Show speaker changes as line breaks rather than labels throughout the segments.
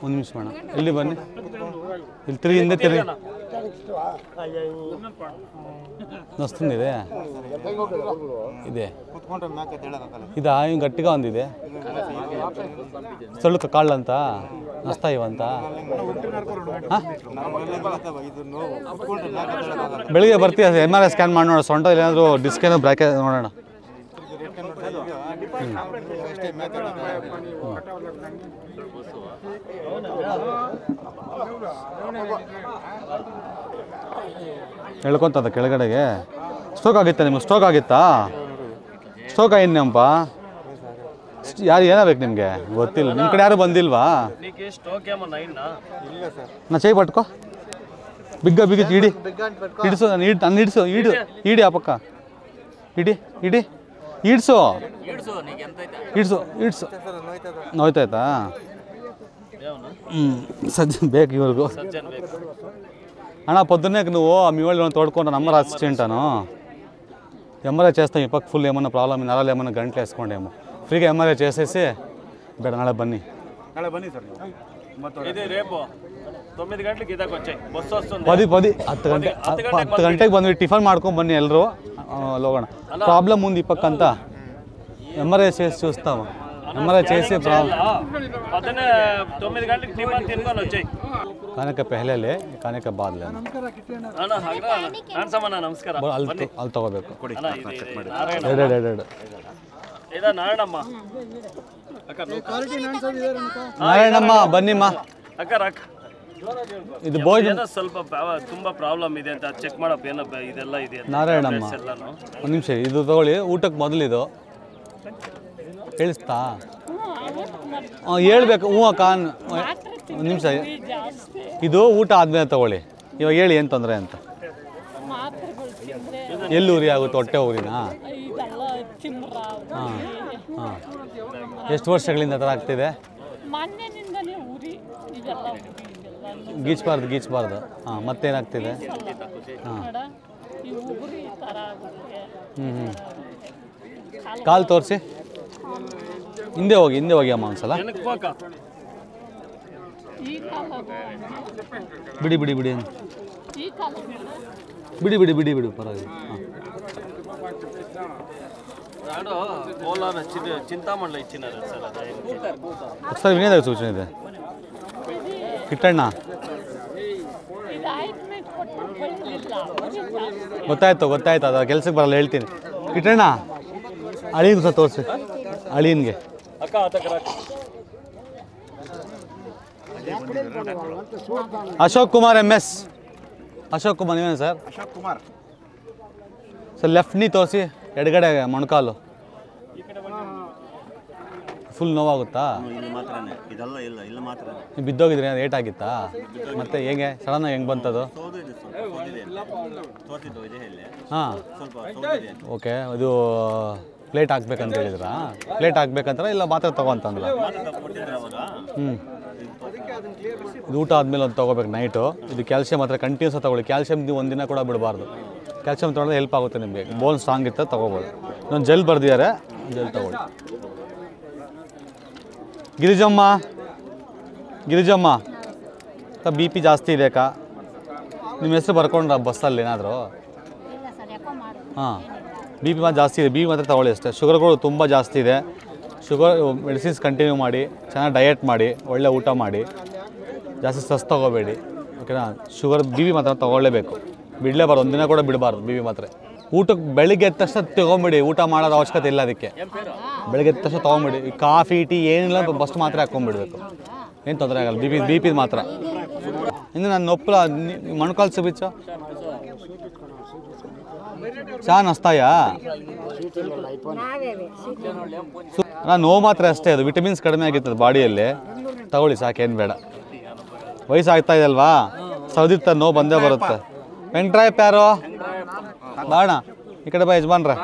ಒಂದು ನಿಮಿಷ ಮೇಡಮ್, ಇಲ್ಲಿ ಬನ್ನಿ, ಇಲ್ಲಿ ತಿರುಗಿ, ಹಿಂದೆ ತಿರುಗಿ. ನೊಸ್ತಿದೆ ಇದೆ, ಇದಾ ಹಿಂಗೆ ಗಟ್ಟಿಗ ಒಂದಿದೆ, ಸೊಳ್ಳು ಕಾళ్ళಂತ ನಸ್ತಾ ಇವಂತ. ಬೆಳಿಗ್ಗೆ ಬರ್ತೀಯ MRI ಸ್ಕ್ಯಾನ್ ಮಾಡಿ ನೋಡೋಣ, ಸೊಂಟ ಏನಾದರೂ ಡಿಸ್ಕ್ ಏನೋ ಬ್ರೇಕ್ ನೋಡೋಣ. ಹೇಳ್ಕೊಂತದ ಕೆಳಗಡೆಗೆ. ಸ್ಟ್ರೋಕ್ ಆಗಿತ್ತಾ ನಿಮ್ಗೆ? ಸ್ಟ್ರೋಕ್ ಆಗಿತ್ತಾ? ಸ್ಟ್ರೋಕ್ ಆಗಿದ್ನಪ್ಪ. ಯಾರು ಏನಾಗಬೇಕು ನಿಮಗೆ ಗೊತ್ತಿಲ್ಲ, ನಿಮ್ಮ ಕಡೆ ಯಾರು ಬಂದಿಲ್ವಾ? ನಾ ಚೈ ಪಟ್ಕೋ, ಬಿಗ್ಗ ಇಡಿ, ಇಡಿಸು, ನಾನು ಇಡಿಸು, ಇಡಿ ಆ ಪಕ್ಕ, ಇಡ್ಸು, ನೋಯ್ತಾಯ್ತಾ? ಸಜ್ಜನ್ ಬೇಕು ಇವ್ರಿಗೂ. అన్న పొద్దున్నే నువ్వు మీ వాళ్ళు తోడుకుంటా నంబర్ అసిస్టెంటాను ఎంఆర్ఐ చేస్తాం ఈ పక్క ఫుల్ ఏమన్నా ప్రాబ్లమ్ నరాలు ఏమన్నా గంటలు వేసుకోండేమో ఫ్రీగా ఎంఆర్ఐ చేసేసి ಬೇಡ ನಾಳೆ ಬನ್ನಿ
ಸರ್ ಇದು ರೇಪು 9 ಗಂಟೆಗೆ ಇದಕ್ಕೆ వచ్చాయి ಬಸ್ వస్తుంది
10 ಗಂಟೆಗೆ ಬಂದ್ವಿ ಟಿಫನ್ ಮಾಡ್ಕೊಂಡು ಬನ್ನಿ ಎಲ್ಲರೂ ಹೋಗೋಣ ಪ್ರಾಬ್ಲಮ್ ఉంది ఈ పక్క అంతా ఎంఆర్ఐ చేసి చూస్తాము ఎంఆర్ఐ చేసి ప్రాబ్లం
9 గంటలకు టిఫన్ తినుకొని వచ్చాయి
खाने के पहले ले खाने के बाद ले
ನಮಸ್ಕಾರ
ಅಲ್ಲಿ ತಗೋಬೇಕು ನಾರಾಯಣಮ್ಮ ಬನ್ನಿಮ್ಮ ಇದು ಬೋರ್ಡ್
ಸ್ವಲ್ಪ ತುಂಬಾ ಪ್ರಾಬ್ಲಮ್ ಇದೆ ಅಂತ ಚೆಕ್ ಮಾಡಪ್ಪ ಏನಪ್ಪ ಇದೆಲ್ಲ ಇದೆ
ನಾರಾಯಣಮ್ಮ ಒಂದು ನಿಮಿಷ ಇದು ತಗೊಳ್ಳಿ ಊಟಕ್ಕೆ ಮೊದಲು ಇದು ಹೇಳಿಸ್ತಾ ಹೇಳ್ಬೇಕು ಹ್ಞೂ ಅಕ್ಕ ಒಂದು ನಿಮಿಷ ಇದು ಊಟ ಆದಮೇಲೆ ತಗೊಳ್ಳಿ ಇವಾಗ ಹೇಳಿ ಏನು ತೊಂದರೆ ಅಂತ ಎಲ್ಲಿ ಉರಿ ಆಗುತ್ತೆ ಹೊಟ್ಟೆ ಊರಿನ ಹಾಂ ಹಾಂ ಎಷ್ಟು ವರ್ಷಗಳಿಂದ ಥರ ಆಗ್ತಿದೆ ಗೀಚ್ಬಾರ್ದು ಹಾಂ ಮತ್ತೇನಾಗ್ತಿದೆ ಹಾಂ ಕಾಲು ತೋರಿಸಿ ಹಿಂದೆ ಹೋಗಿ ಅಮ್ಮ ಒಂದ್ಸಲ ಬಿಡಿ ಪರವಾಗಿಲ್ಲ
చింతామణిలో ఇచ్చినారు
ఒకసారి వినేదాకా సూచన ಇದೆ ಕಿಟ್ಟಣ್ಣ ಗೊತ್ತಾಯ್ತು ಅದು ಕೆಲ್ಸಕ್ಕೆ ಬರಲ್ಲ ಹೇಳ್ತೀನಿ ಕಿಟ್ಟಣ್ಣ ಅಳಿಯನ್ಗೆ ಸಹ ತೋರಿಸಿ ಅಳಿಯನ್ಗೆ ಅಶೋಕ್ ಕುಮಾರ್ MS ಅಶೋಕ್ ಕುಮಾರ್ ನೀವೇನು ಸರ್ ಸರ್ ಲೆಫ್ಟ್ ನೀ ತೋರಿಸಿ ಎಡಗಡೆ ಮೊಣಕಾಲು ಫುಲ್ ನೋವಾಗುತ್ತಾ ನೀವು ಬಿದ್ದೋಗಿದ್ರಿ ಏಟ್ ಆಗಿತ್ತಾ ಮತ್ತೆ ಹೇಗೆ ಸಡನ್ನಾಗಿ ಹೆಂಗೆ ಬಂತದು ಹಾಂ ಓಕೆ ಇದು ಪ್ಲೇಟ್ ಹಾಕ್ಬೇಕಂತ ಹೇಳಿದ್ರಾ ಪ್ಲೇಟ್ ಹಾಕ್ಬೇಕಂತ ಇಲ್ಲ ಮಾತ್ರ ತಗೋಂತಂದ್ರ ಇದು ಊಟ ಆದಮೇಲೆ ಒಂದು ತೊಗೋಬೇಕು ನೈಟು ಇದು ಕ್ಯಾಲ್ಸಿಯಂ ಮಾತ್ರ ಕಂಟಿನ್ಯೂಸ್ ತೊಗೊಳ್ಳಿ ಕ್ಯಾಲ್ಸಿಯಂ ನೀವು ಒಂದಿನ ಕೂಡ ಬಿಡಬಾರ್ದು ಕ್ಯಾಲ್ಸಿಯಂ ತೊಗೊಂಡ್ರೆ ಹೆಲ್ಪ್ ಆಗುತ್ತೆ ನಿಮಗೆ ಬೋನ್ ಸ್ಟ್ರಾಂಗ್ ಇರ್ತದೆ ತೊಗೋಬೋದು ಇನ್ನೊಂದು ಜೆಲ್ ಬರ್ದಿದ್ದಾರೆ ಜೆಲ್ ತೊಗೊಳ್ಳಿ ಗಿರಿಜಮ್ಮ BP ಜಾಸ್ತಿ ಇದೆ ಅಕ್ಕ ನಿಮ್ಮ ಹೆಸರು ಬರ್ಕೊಂಡ್ರ ಬಸ್ಸಲ್ಲಿ ಏನಾದರೂ ಹಾಂ BP ಜಾಸ್ತಿ ಇದೆ BP ಮಾತ್ರ ತೊಗೊಳ್ಳಿ ಅಷ್ಟೇ ಶುಗರ್ಗಳು ತುಂಬ ಜಾಸ್ತಿ ಇದೆ ಶುಗರ್ ಮೆಡಿಸಿನ್ಸ್ ಕಂಟಿನ್ಯೂ ಮಾಡಿ ಚೆನ್ನಾಗಿ ಡಯಟ್ ಮಾಡಿ ಒಳ್ಳೆ ಊಟ ಮಾಡಿ ಜಾಸ್ತಿ ಸ್ಟ್ರೆಸ್ ತೊಗೋಬೇಡಿ ಓಕೆನಾ ಶುಗರ್ BP ಮಾತ್ರ ತೊಗೊಳ್ಳೇಬೇಕು ಬಿಡಲೇಬಾರ್ದು ಒಂದಿನ ಕೂಡ ಬಿಡಬಾರ್ದು BP ಮಾತ್ರ ಊಟಕ್ಕೆ ಬೆಳಿಗ್ಗೆ ಎದ್ದ ತಕ್ಷಣ ತೊಗೊಂಬಿಡಿ ಊಟ ಮಾಡೋದು ಅವಶ್ಯಕತೆ ಇಲ್ಲ ಅದಕ್ಕೆ ಬೆಳಿಗ್ಗೆ ಎದ್ದ ತಕ್ಷಣ ತೊಗೊಂಬಿಡಿ ಈ ಕಾಫಿ ಟೀ ಏನಿಲ್ಲ ಫಸ್ಟ್ ಮಾತ್ರ ಹಾಕ್ಕೊಂಡ್ಬಿಡ್ಬೇಕು ಏನು ತೊಂದರೆ ಆಗಲ್ಲ BP ಮಾತ್ರ ಇನ್ನು ನಾನು ನೊಪ್ಪಲ ಮೊಣಕಾಲು ಸುಬಿಚ್ಚು ಚಾ ನಸ್ತಾಯಾ ನೋವು ಮಾತ್ರ ಅಷ್ಟೇ ಅದು ವಿಟಮಿನ್ಸ್ ಕಡಿಮೆ ಆಗಿರ್ತದೆ ಬಾಡಿಯಲ್ಲಿ ತಗೊಳ್ಳಿ ಸಾಕೇನು ಬೇಡ ವಯಸ್ಸಾಗ್ತಾ ಇದೆ ಅಲ್ವಾ ಸೌದಿರ್ತಾರೆ ನೋವು ಬಂದೇ ಬರುತ್ತೆ ವೆಂಟ್ರಾಯಪ್ಪ ಯಾರು ಬಾಣ ಈ ಕಡೆ ಬಾ ಯಜಮಾನ್ರೆ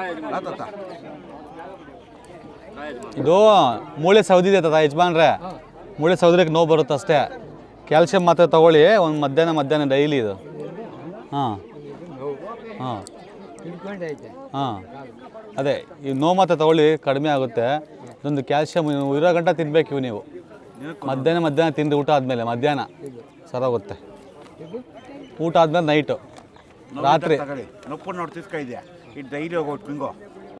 ಇದು ಮೂಳೆ ಸೌದಿದೆ ಯಜಮಾನ್ರೆ ಮೂಳೆ ಸೌದಿರಕ್ಕೆ ನೋವು ಬರುತ್ತೆ ಅಷ್ಟೇ ಕ್ಯಾಲ್ಸಿಯಂ ಮಾತ್ರ ತಗೊಳ್ಳಿ ಒಂದು ಮಧ್ಯಾಹ್ನ ಡೈಲಿ ಇದು ಹಾಂ ಅದೇ ಈ ನೋವು ಮಾತ್ರ ತಗೊಳ್ಳಿ ಕಡಿಮೆ ಆಗುತ್ತೆ ಇದೊಂದು ಕ್ಯಾಲ್ಸಿಯಂ ಇರೋ ಗಂಟೆ ತಿನ್ಬೇಕು ನೀವು ಮಧ್ಯಾಹ್ನ ತಿಂದು ಊಟ ಆದಮೇಲೆ ಮಧ್ಯಾಹ್ನ ಸರೋಗುತ್ತೆ. ಊಟ ಆದ್ಮೇಲೆ ನೈಟು ರಾತ್ರಿ
ನೊಪ್ಪು ನೋಡಿ ತಿಸ್ಕೈದ್ಯಾ ಈ ಡೈಲಿ ಹೋಗೋದು ಹಿಂಗೋ